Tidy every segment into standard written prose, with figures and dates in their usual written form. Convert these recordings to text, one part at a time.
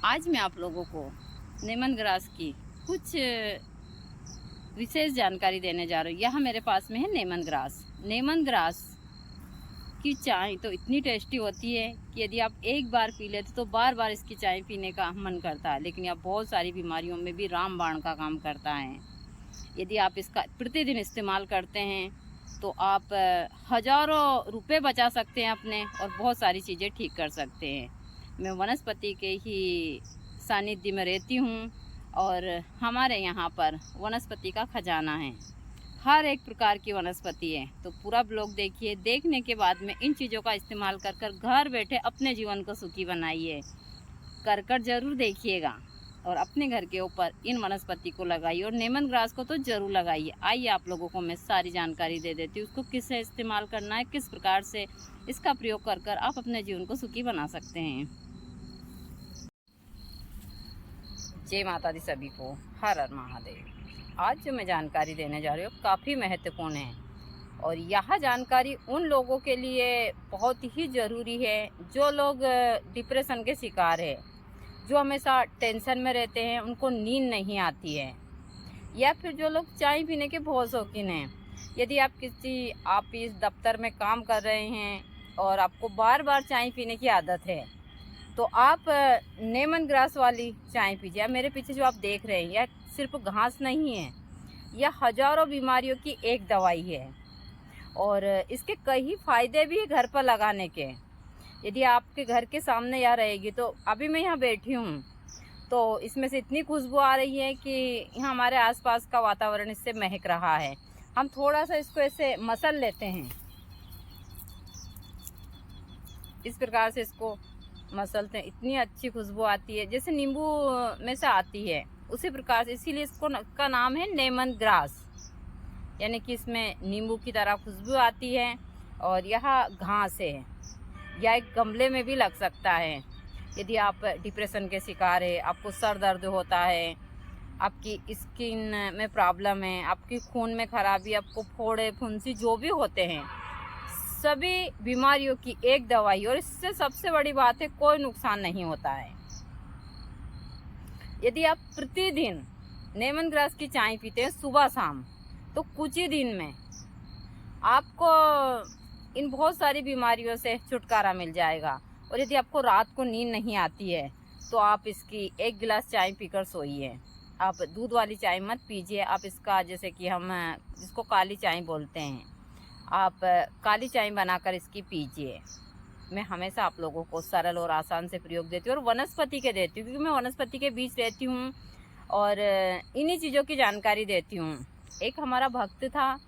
आज मैं आप लोगों को लेमन ग्रास की कुछ विशेष जानकारी देने जा रही हूँ। यहाँ मेरे पास में है लेमन ग्रास। लेमन ग्रास की चाय तो इतनी टेस्टी होती है कि यदि आप एक बार पी लेते तो बार बार इसकी चाय पीने का मन करता है। लेकिन यह बहुत सारी बीमारियों में भी रामबाण का काम करता है। यदि आप इसका प्रतिदिन इस्तेमाल करते हैं तो आप हज़ारों रुपए बचा सकते हैं अपने, और बहुत सारी चीज़ें ठीक कर सकते हैं। मैं वनस्पति के ही सानिध्य में रहती हूँ और हमारे यहाँ पर वनस्पति का खजाना है। हर एक प्रकार की वनस्पति है। तो पूरा ब्लॉग देखिए। देखने के बाद में इन चीज़ों का इस्तेमाल कर कर घर बैठे अपने जीवन को सुखी बनाइए। कर ज़रूर देखिएगा और अपने घर के ऊपर इन वनस्पति को लगाइए और लेमन ग्रास को तो ज़रूर लगाइए। आइए आप लोगों को मैं सारी जानकारी दे देती हूँ, उसको किससे इस्तेमाल करना है, किस प्रकार से इसका प्रयोग कर कर आप अपने जीवन को सुखी बना सकते हैं। जय माता दी सभी को, हर हर महादेव। आज जो मैं जानकारी देने जा रही हूँ काफ़ी महत्वपूर्ण है और यह जानकारी उन लोगों के लिए बहुत ही ज़रूरी है जो लोग डिप्रेशन के शिकार है, जो हमेशा टेंशन में रहते हैं, उनको नींद नहीं आती है, या फिर जो लोग चाय पीने के बहुत शौकीन हैं। यदि आप किसी ऑफिस दफ्तर में काम कर रहे हैं और आपको बार बार चाय पीने की आदत है तो आप लेमन ग्रास वाली चाय पीजिए। मेरे पीछे जो आप देख रहे हैं यह सिर्फ घास नहीं है, यह हज़ारों बीमारियों की एक दवाई है और इसके कई फायदे भी घर पर लगाने के। यदि आपके घर के सामने यह रहेगी, तो अभी मैं यहाँ बैठी हूँ तो इसमें से इतनी खुशबू आ रही है कि यहाँ हमारे आसपास का वातावरण इससे महक रहा है। हम थोड़ा सा इसको ऐसे मसल लेते हैं, इस प्रकार से इसको मसलते हैं, इतनी अच्छी खुशबू आती है जैसे नींबू में से आती है उसी प्रकार से। इसीलिए इसको का नाम है लेमन ग्रास, यानी कि इसमें नींबू की तरह खुशबू आती है। और यह घास है, या एक गमले में भी लग सकता है। यदि आप डिप्रेशन के शिकार है, आपको सर दर्द होता है, आपकी स्किन में प्रॉब्लम है, आपकी खून में खराबी, आपको फोड़े फुंसी जो भी होते हैं, सभी बीमारियों की एक दवाई। और इससे सबसे बड़ी बात है कोई नुकसान नहीं होता है। यदि आप प्रतिदिन लेमन ग्रास की चाय पीते हैं सुबह शाम, तो कुछ ही दिन में आपको इन बहुत सारी बीमारियों से छुटकारा मिल जाएगा। और यदि आपको रात को नींद नहीं आती है तो आप इसकी एक गिलास चाय पीकर सोइए। आप दूध वाली चाय मत पीजिए। आप इसका, जैसे कि हम जिसको काली चाय बोलते हैं, आप काली चाय बनाकर इसकी पीजिए। मैं हमेशा आप लोगों को सरल और आसान से प्रयोग देती हूँ और वनस्पति के देती हूँ, क्योंकि मैं वनस्पति के बीच रहती हूँ और इन्हीं चीज़ों की जानकारी देती हूँ। एक हमारा भक्त था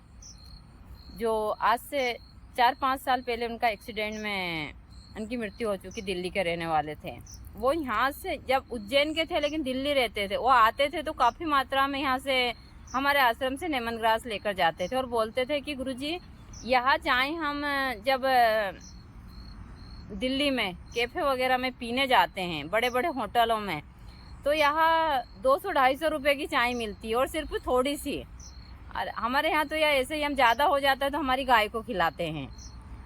जो आज से 4-5 साल पहले उनका एक्सीडेंट में उनकी मृत्यु हो चुकी। दिल्ली के रहने वाले थे वो। यहाँ से जब उज्जैन के थे लेकिन दिल्ली रहते थे, वो आते थे तो काफ़ी मात्रा में यहाँ से हमारे आश्रम से लेमन ग्रास लेकर जाते थे और बोलते थे कि गुरुजी यहाँ चाय हम जब दिल्ली में कैफ़े वगैरह में पीने जाते हैं, बड़े बड़े होटलों में, तो यहाँ 200-250 रुपये की चाय मिलती है और सिर्फ थोड़ी सी। और हमारे यहाँ तो यह ऐसे ही हम ज़्यादा हो जाता है तो हमारी गाय को खिलाते हैं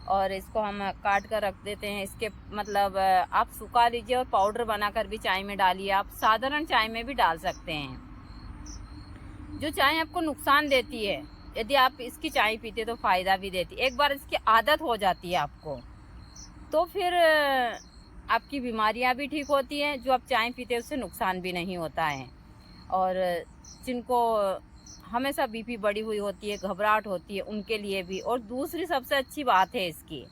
और इसको हम काट कर रख देते हैं। इसके मतलब आप सुखा लीजिए और पाउडर बनाकर भी चाय में डालिए। आप साधारण चाय में भी डाल सकते हैं। जो चाय आपको नुकसान देती है, यदि आप इसकी चाय पीते तो फ़ायदा भी देती। एक बार इसकी आदत हो जाती है आपको, तो फिर आपकी बीमारियां भी ठीक होती हैं। जो आप चाय पीते हैं उससे नुकसान भी नहीं होता है। और जिनको हमेशा बीपी बढ़ी हुई होती है, घबराहट होती है, उनके लिए भी। और दूसरी सबसे अच्छी बात है इसकी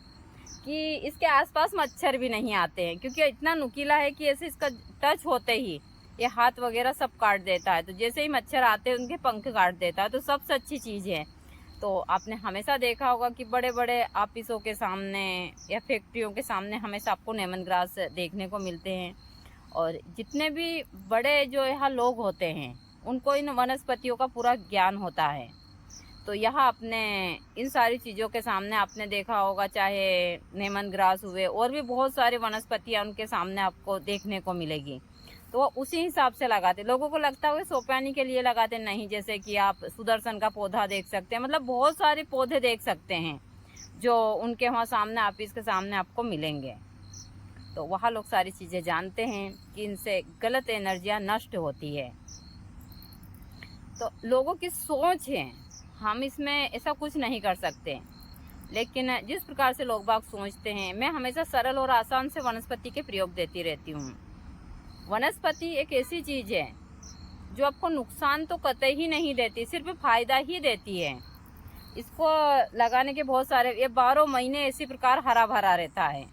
कि इसके आसपास मच्छर भी नहीं आते हैं, क्योंकि इतना नुकीला है कि ऐसे इसका टच होते ही ये हाथ वगैरह सब काट देता है। तो जैसे ही मच्छर आते हैं उनके पंख काट देता है। तो सबसे अच्छी चीज़ है। तो आपने हमेशा देखा होगा कि बड़े बड़े ऑफिसों के सामने या फैक्ट्रियों के सामने हमेशा आपको लेमन ग्रास देखने को मिलते हैं। और जितने भी बड़े जो यहाँ लोग होते हैं उनको इन वनस्पतियों का पूरा ज्ञान होता है। तो यहाँ अपने इन सारी चीज़ों के सामने आपने देखा होगा, चाहे लेमन ग्रास हुए और भी बहुत सारी वनस्पतियाँ उनके सामने आपको देखने को मिलेगी। तो वो उसी हिसाब से लगाते। लोगों को लगता है सोपानी के लिए लगाते, नहीं। जैसे कि आप सुदर्शन का पौधा देख सकते हैं, मतलब बहुत सारे पौधे देख सकते हैं जो उनके वहाँ सामने ऑफिस के सामने आपको मिलेंगे। तो वहाँ लोग सारी चीज़ें जानते हैं कि इनसे गलत एनर्जियाँ नष्ट होती है। तो लोगों की सोच है, हम इसमें ऐसा कुछ नहीं कर सकते, लेकिन जिस प्रकार से लोग बाग सोचते हैं, मैं हमेशा सरल और आसान से वनस्पति के प्रयोग देती रहती हूँ। वनस्पति एक ऐसी चीज़ है जो आपको नुकसान तो कतई ही नहीं देती, सिर्फ फायदा ही देती है। इसको लगाने के बहुत सारे, ये 12 महीने इसी प्रकार हरा भरा रहता है।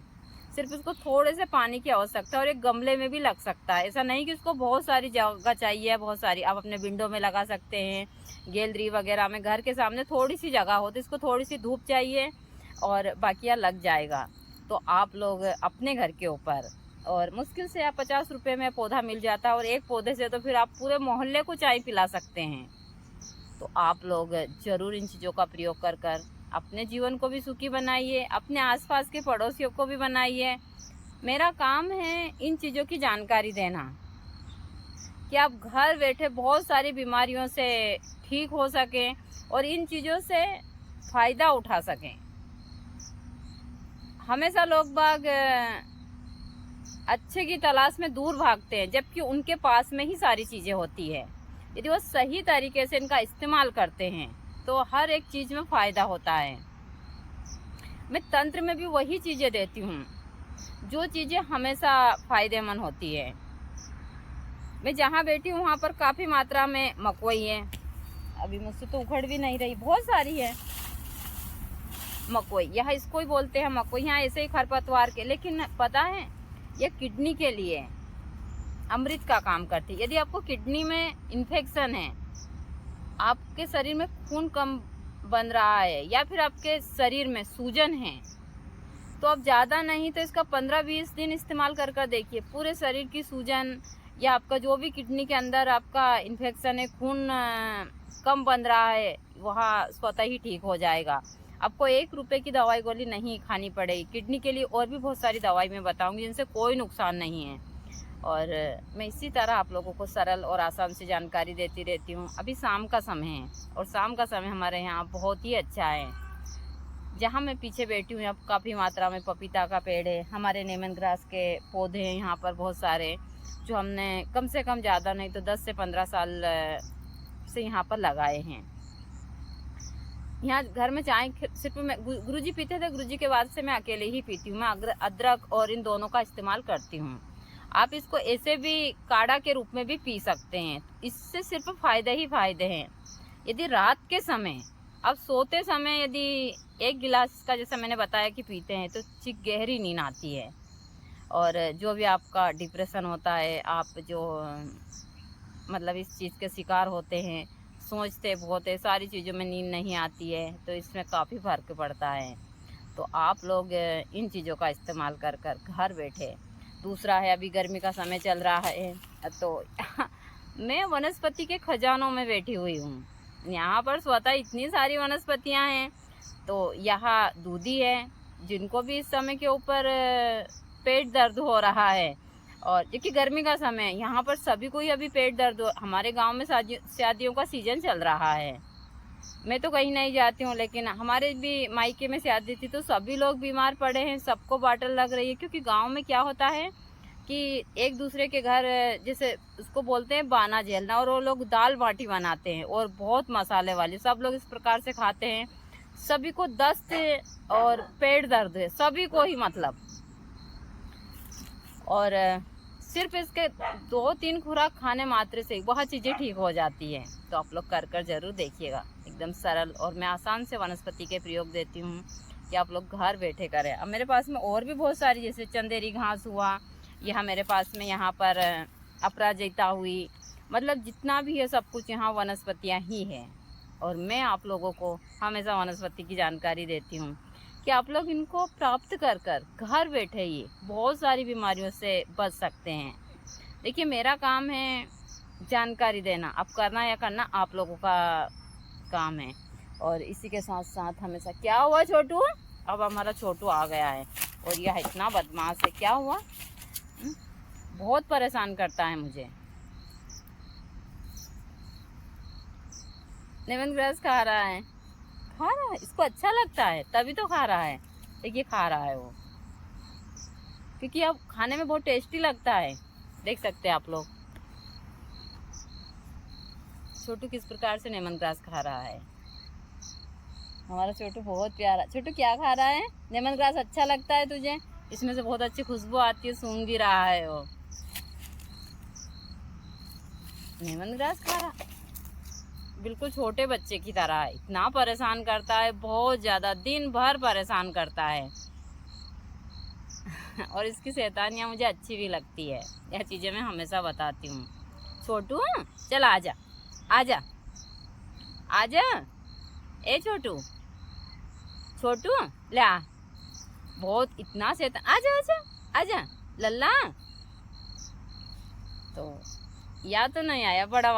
सिर्फ इसको थोड़े से पानी की आवश्यकता है और एक गमले में भी लग सकता है। ऐसा नहीं कि इसको बहुत सारी जगह चाहिए, बहुत सारी आप अपने विंडो में लगा सकते हैं, गैलरी वगैरह में। घर के सामने थोड़ी सी जगह हो तो इसको थोड़ी सी धूप चाहिए और बाकिया लग जाएगा। तो आप लोग अपने घर के ऊपर, और मुश्किल से आप 50 रुपये में पौधा मिल जाता है, और एक पौधे से तो फिर आप पूरे मोहल्ले को चाय पिला सकते हैं। तो आप लोग ज़रूर इन चीज़ों का प्रयोग कर कर अपने जीवन को भी सुखी बनाइए, अपने आसपास के पड़ोसियों को भी बनाइए। मेरा काम है इन चीज़ों की जानकारी देना कि आप घर बैठे बहुत सारी बीमारियों से ठीक हो सकें और इन चीज़ों से फ़ायदा उठा सकें। हमेशा लोग बाग अच्छे की तलाश में दूर भागते हैं, जबकि उनके पास में ही सारी चीज़ें होती है। यदि वो सही तरीके से इनका इस्तेमाल करते हैं तो हर एक चीज़ में फ़ायदा होता है। मैं तंत्र में भी वही चीज़ें देती हूँ जो चीज़ें हमेशा फ़ायदेमंद होती है। मैं जहाँ बैठी हूँ वहाँ पर काफ़ी मात्रा में मकई है, अभी मुझसे तो उखड़ भी नहीं रही, बहुत सारी है मकई। यहाँ इसको ही बोलते हैं मकई, यहाँ ऐसे ही खरपतवार के। लेकिन पता है ये किडनी के लिए अमृत का काम करती है। यदि आपको किडनी में इन्फेक्शन है, आपके शरीर में खून कम बन रहा है, या फिर आपके शरीर में सूजन है, तो आप ज़्यादा नहीं तो इसका 15-20 दिन इस्तेमाल कर कर देखिए। पूरे शरीर की सूजन या आपका जो भी किडनी के अंदर आपका इन्फेक्शन है, खून कम बन रहा है, वहाँ स्वतः ही ठीक हो जाएगा। आपको 1 रुपये की दवाई गोली नहीं खानी पड़ेगी। किडनी के लिए और भी बहुत सारी दवाई मैं बताऊंगी जिनसे कोई नुकसान नहीं है। और मैं इसी तरह आप लोगों को सरल और आसान से जानकारी देती रहती हूँ। अभी शाम का समय है और शाम का समय हमारे यहाँ बहुत ही अच्छा है। जहाँ मैं पीछे बैठी हूँ यहाँ काफ़ी मात्रा में पपीता का पेड़ है, हमारे लेमन ग्रास के पौधे हैं यहाँ पर बहुत सारे, जो हमने कम से कम ज़्यादा नहीं तो 10 से 15 साल से यहाँ पर लगाए हैं। यहाँ घर में चाय सिर्फ मैं गुरुजी पीते थे, गुरुजी के बाद से मैं अकेले ही पीती हूँ। मैं अदरक और इन दोनों का इस्तेमाल करती हूँ। आप इसको ऐसे भी काढ़ा के रूप में भी पी सकते हैं। इससे सिर्फ फ़ायदे ही फ़ायदे हैं। यदि रात के समय आप सोते समय यदि 1 गिलास का, जैसा मैंने बताया कि पीते हैं, तो गहरी नींद आती है। और जो भी आपका डिप्रेशन होता है, आप जो मतलब इस चीज़ के शिकार होते हैं, सोचते बहुत है, सारी चीज़ों में नींद नहीं आती है, तो इसमें काफ़ी फ़र्क पड़ता है। तो आप लोग इन चीज़ों का इस्तेमाल कर कर घर बैठे। दूसरा है, अभी गर्मी का समय चल रहा है, तो मैं वनस्पति के खजानों में बैठी हुई हूँ। यहाँ पर स्वतः इतनी सारी वनस्पतियाँ हैं। तो यहाँ दूधी है, जिनको भी इस समय के ऊपर पेट दर्द हो रहा है, और क्योंकि गर्मी का समय है, यहाँ पर सभी को ही अभी पेट दर्द हमारे गांव में शादियों का सीजन चल रहा है। मैं तो कहीं नहीं जाती हूँ, लेकिन हमारे भी मायके में शादी थी तो सभी लोग बीमार पड़े हैं, सबको बाटल लग रही है। क्योंकि गांव में क्या होता है कि एक दूसरे के घर, जैसे उसको बोलते हैं बाना झेलना, और वो लोग दाल बाटी बनाते हैं और बहुत मसाले वाली, सब लोग इस प्रकार से खाते हैं। सभी को दस्त और पेट दर्द है, सभी को ही मतलब। और सिर्फ इसके 2-3 खुराक खाने मात्र से वह चीज़ें ठीक हो जाती है। तो आप लोग कर कर ज़रूर देखिएगा। एकदम सरल और मैं आसान से वनस्पति के प्रयोग देती हूँ कि आप लोग घर बैठे करें। अब मेरे पास में और भी बहुत सारी, जैसे चंदेरी घास हुआ, यहाँ मेरे पास में यहाँ पर अपराजिता हुई, मतलब जितना भी है सब कुछ यहाँ वनस्पतियाँ ही हैं। और मैं आप लोगों को हमेशा वनस्पति की जानकारी देती हूँ कि आप लोग इनको प्राप्त कर कर घर बैठे ही बहुत सारी बीमारियों से बच सकते हैं। देखिए, मेरा काम है जानकारी देना, अब करना या करना आप लोगों का काम है। और इसी के साथ साथ हमेशा, क्या हुआ छोटू? अब हमारा छोटू आ गया है और यह इतना बदमाश है। क्या हुआ? बहुत परेशान करता है मुझे। लेमन ग्रास खा रहा है, इसको अच्छा लगता है तभी तो खा रहा है। देखिए खा रहा है वो, क्योंकि अब खाने में बहुत टेस्टी लगता है। देख सकते हैं आप लोग छोटू किस प्रकार से लेमन ग्रास खा रहा है। हमारा छोटू बहुत प्यारा। छोटू क्या खा रहा है? लेमन ग्रास अच्छा लगता है तुझे? इसमें से बहुत अच्छी खुशबू आती है, सूंघ भी रहा है वो। लेमन ग्रास खा रहा, बिल्कुल छोटे बच्चे की तरह है। इतना परेशान करता है, बहुत ज्यादा, दिन भर परेशान करता है। और इसकी शैतानियाँ मुझे अच्छी भी लगती है। यह चीजें मैं हमेशा बताती हूँ। छोटू चल आजा, आजा, आजा, ए छोटू, छोटू ले आ। बहुत इतना शैतान, आजा आजा आजा लल्ला। तो या तो नहीं आया बड़ा